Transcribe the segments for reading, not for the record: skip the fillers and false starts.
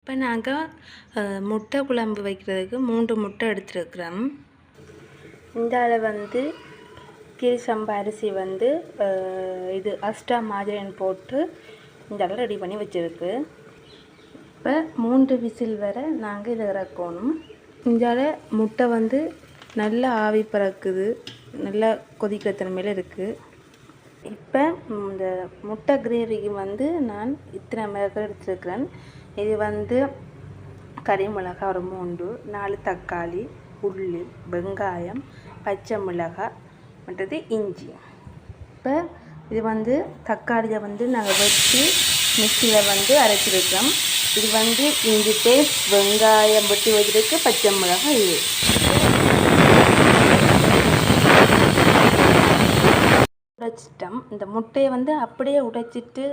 இப்போ நாங்கள் முட்டை குழம்பு வைக்கிறதுக்கு 3 முட்டை எடுத்துருக்குறோம். இந்த வந்து கீழ் சம்பா அரிசி வந்து இது அஸ்டா மாதிரி போட்டு இந்த ரெடி பண்ணி வச்சுருக்கு. இப்போ 3 விசில் வரை நாங்கள் இதை இறக்கணும். இந்த முட்டை வந்து நல்லா ஆவி பறக்குது, நல்லா கொதிக்கிற தன்மையில் இருக்குது. இப்போ இந்த முட்டை கிரேவிக்கு வந்து நான் இத்தனை மிளகாய் எடுத்துருக்கிறேன். இது வந்து கறி மிளகாய் ஒரு 3, 4 தக்காளி, உள்ளி, வெங்காயம், பச்சை மிளகாய், மற்றது இஞ்சி. இப்போ இது வந்து தக்காளியை வந்து நாங்கள் வச்சு மிக்சியில் வந்து அரைச்சிருக்கோம். இது வந்து இஞ்சி பேஸ்ட், வெங்காயம் வெட்டி வச்சுருக்கு, பச்சை மிளகாய். இது உடைச்சிட்டோம். இந்த முட்டையை வந்து அப்படியே உடைச்சிட்டு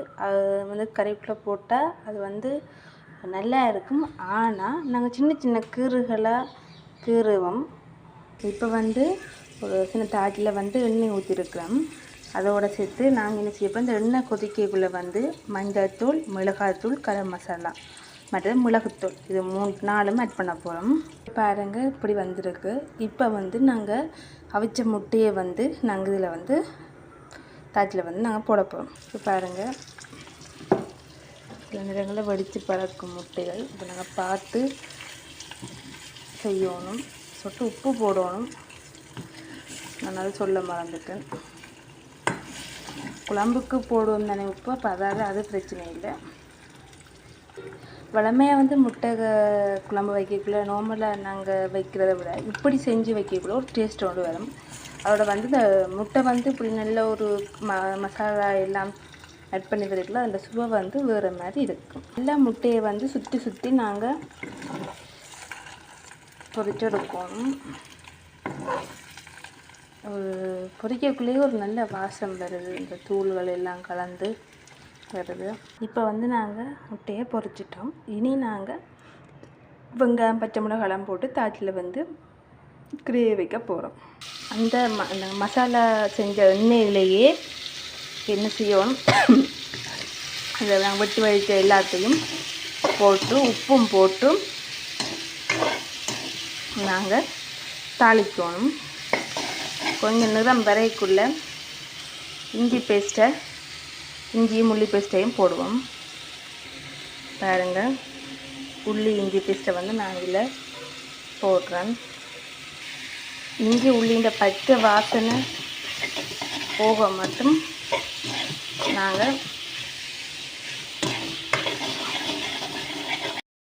வந்து கறிக்குள்ளே போட்டால் அது வந்து நல்லா இருக்கும். ஆனால் நாங்கள் சின்ன சின்ன கீறுகளாக கீறுவோம். இப்போ வந்து ஒரு சின்ன தாட்டில் வந்து எண்ணெய் ஊற்றிருக்கிறோம். அதோடு சேர்த்து நாங்கள் என்ன செய்யப்போம், இந்த எண்ணெய் கொதிக்கைக்குள்ளே வந்து மஞ்சள்தூள், மிளகாய்த்தூள், கரம் மசாலா, மற்றது மிளகுத்தூள், இது 3-4 ஆட் பண்ண போகிறோம். பாருங்கள் இப்படி வந்திருக்கு. இப்போ வந்து நாங்கள் அவிச்ச முட்டையை வந்து நாங்கள் இதில் வந்து தாட்டில் வந்து நாங்கள் போட போகிறோம். இப்போ பாருங்கள், சில நேரங்களில் வடித்து பறக்கும் முட்டைகள். இப்போ நாங்கள் பார்த்து செய்யணும். சொட்டு உப்பு போடணும். நான் அதை சொல்ல மறந்துட்டேன். குழம்புக்கு போடுவோம் தானே உப்பு, அப்போ அதாவது அது பிரச்சனை இல்லை. வழமையாக வந்து முட்டை குழம்பு வைக்கக்குள்ள நார்மலாக நாங்கள் வைக்கிறத விட இப்படி செஞ்சு வைக்கக்குள்ள ஒரு டேஸ்ட் ஒன்று வரும். அதோட வந்து இந்த முட்டை வந்து இப்படி நல்ல ஒரு மசாலா எல்லாம் ஆட் பண்ணி வைக்கல, அந்த சுவை வந்து வேறு மாதிரி இருக்கும். எல்லா முட்டையை வந்து சுற்றி சுற்றி நாங்கள் பொரிச்செடுக்கணும். பொரிக்கக்குள்ளேயே ஒரு நல்ல வாசம் வருது, இந்த தூள்கள் எல்லாம் கலந்து வருது. இப்போ வந்து நாங்கள் முட்டையை பொரிச்சிட்டோம். இனி நாங்கள் வெங்காயம், பச்சை மிளகாய் போட்டு தாட்டில் வந்து கிரேவி வைக்க போகிறோம். அந்த மசாலா செஞ்ச எண்ணெயிலேயே என்ன செய்யணும், இதெல்லாம் வெட்டி வைத்த எல்லாத்தையும் போட்டு உப்பும் போட்டு நாங்கள் தாளிக்கணும். கொஞ்சம் நிறம் வரைக்குள்ளே இஞ்சியும் உள்ளி பேஸ்ட்டையும் போடுவோம். பாருங்கள், உள்ளி இஞ்சி பேஸ்ட்டை வந்து நான் இதில் போடுறேன். இஞ்சி உள்ளின்ற பச்சை வாசனை போக மட்டும் நாங்கள்